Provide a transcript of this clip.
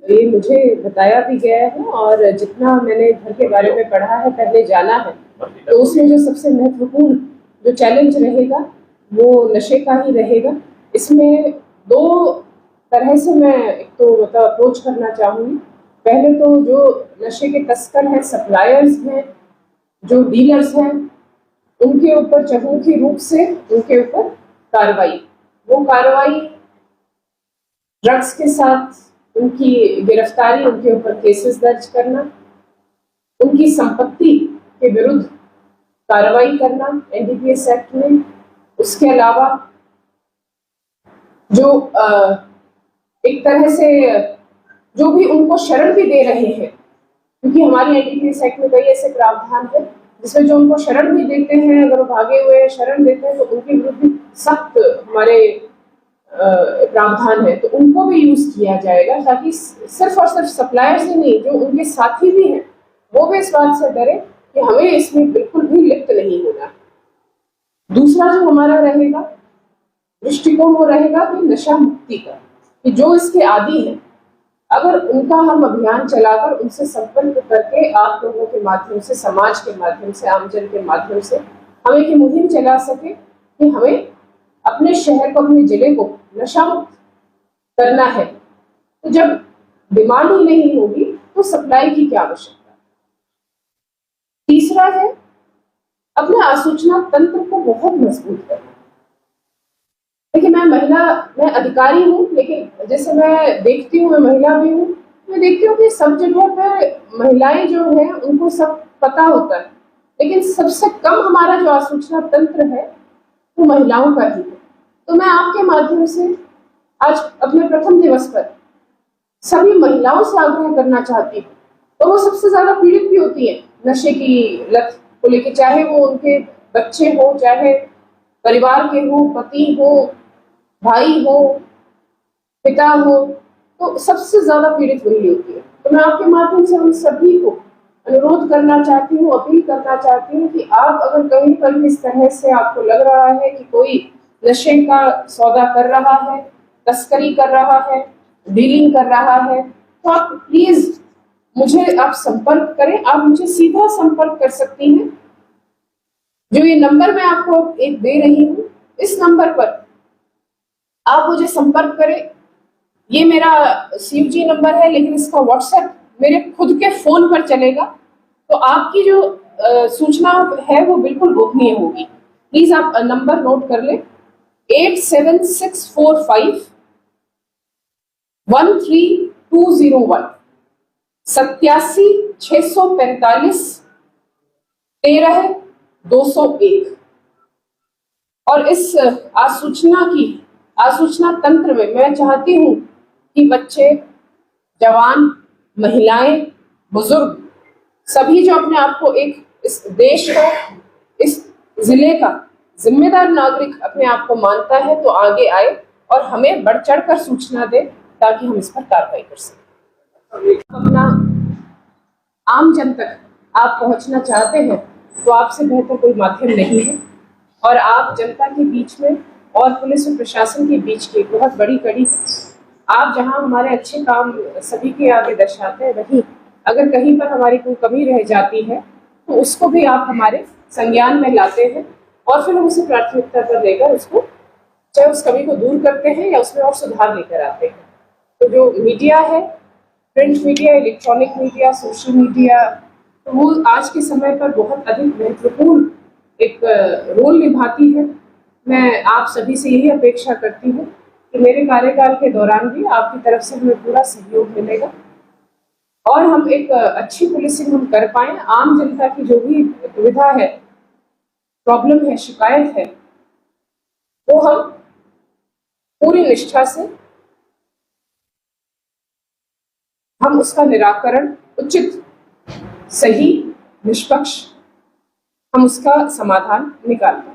ये मुझे बताया भी गया है और जितना मैंने घर के बारे में पढ़ा है, पहले जाना है, तो उसमें जो सबसे महत्वपूर्ण जो चैलेंज रहेगा वो नशे का ही रहेगा। इसमें दो तरह से मैं एक तो मतलब अप्रोच करना चाहूँगी। पहले तो जो नशे के तस्कर हैं, सप्लायर्स हैं, जो डीलर्स हैं, उनके ऊपर चहुमुखी रूप से उनके ऊपर कार्रवाई, वो कार्रवाई ड्रग्स के साथ उनकी गिरफ्तारी, उनके ऊपर केसेस दर्ज करना, उनकी संपत्ति के विरुद्ध कार्रवाई करना एनडीपीएस एक्ट में। उसके अलावा जो एक तरह से जो भी उनको शरण भी दे रहे हैं, क्योंकि हमारी एनडीपीएस एक्ट में कई ऐसे प्रावधान है जिसमें जो उनको शरण भी देते हैं, अगर वो भागे हुए शरण देते हैं तो उनके विरुद्ध भी सख्त हमारे प्रावधान है, तो उनको भी यूज किया जाएगा ताकि सिर्फ और सिर्फ सप्लायर्स ही नहीं, जो उनके साथी भी हैं वो भी इस बात से डरे कि हमें इसमें बिल्कुल भी लिप्त नहीं होना। दूसरा जो हमारा रहेगा दृष्टिकोण वो रहेगा कि नशा मुक्ति का, कि जो इसके आदी हैं, अगर उनका हम अभियान चलाकर उनसे संपर्क करके आप लोगों के माध्यम से, समाज के माध्यम से, आमजन के माध्यम से हम एक मुहिम चला सके कि हमें अपने शहर को, अपने जिले को नशा मुक्त करना है, तो जब डिमांड ही नहीं होगी तो सप्लाई की क्या आवश्यकता। तीसरा है अपने आसूचना तंत्र को बहुत मजबूत करना। देखिए मैं अधिकारी हूँ, लेकिन जैसे मैं देखती हूँ, मैं महिला भी हूँ, मैं देखती हूँ कि सब जगह पे महिलाएं जो है उनको सब पता होता है, लेकिन सबसे कम हमारा जो आसूचना तंत्र है वो महिलाओं का ही है। तो मैं आपके माध्यम से आज अपने प्रथम दिवस पर सभी महिलाओं से आग्रह करना चाहती हूँ, और वो सबसे ज्यादा पीड़ित भी होती है नशे की लत को लेकर, चाहे वो उनके बच्चे हो, चाहे परिवार के हो, पति हो, भाई हो, पिता हो, तो सबसे ज्यादा पीड़ित वही होती है। तो मैं आपके माध्यम से उन सभी को अनुरोध करना चाहती हूँ, अपील करना चाहती हूँ कि आप अगर कहीं पर भी इस तरह से आपको लग रहा है कि कोई नशे का सौदा कर रहा है, तस्करी कर रहा है, डीलिंग कर रहा है, तो आप प्लीज मुझे आप संपर्क करें। आप मुझे सीधा संपर्क कर सकती हैं। जो ये नंबर मैं आपको एक दे रही हूँ, इस नंबर पर आप मुझे संपर्क करें। ये मेरा CUG नंबर है, लेकिन इसका WhatsApp मेरे खुद के फोन पर चलेगा, तो आपकी जो सूचना है वो बिल्कुल गोपनीय होगी। प्लीज आप नंबर नोट कर लें, 87645 13201 87 645 13 201। और इस आसूचना तंत्र में मैं चाहती हूँ कि बच्चे, जवान, महिलाएं, बुजुर्ग, सभी जो अपने आप को एक इस देश का, इस जिले का जिम्मेदार नागरिक अपने आप को मानता है, तो आगे आए और हमें बढ़ चढ़ कर सूचना दे ताकि हम इस पर कार्रवाई कर सकें। अपना आम जन तक आप पहुंचना चाहते हैं तो आपसे बेहतर कोई माध्यम नहीं है, और आप जनता के बीच में और पुलिस और प्रशासन के बीच की बहुत बड़ी कड़ी। आप जहां हमारे अच्छे काम सभी के आगे दर्शाते हैं, वहीं अगर कहीं पर हमारी कोई कमी रह जाती है तो उसको भी आप हमारे संज्ञान में लाते हैं, और फिर हम उसे प्राथमिकता पर लेकर उसको, चाहे उस कमी को दूर करते हैं या उसमें और सुधार लेकर आते हैं। तो जो मीडिया है, print media, electronic media, social media, तो वो आज के समय पर बहुत अधिक महत्वपूर्ण एक रोल निभाती है। मैं आप सभी से यही अपेक्षा करती हूँ कि मेरे कार्यकाल के दौरान भी आपकी तरफ से हमें पूरा सहयोग मिलेगा और हम एक अच्छी पुलिसिंग हम कर पाए। आम जनता की जो भी दुविधा है, प्रॉब्लम है, शिकायत है, वो हम पूरी निष्ठा से हम उसका निराकरण उचित, सही, निष्पक्ष हम उसका समाधान निकाल पाए।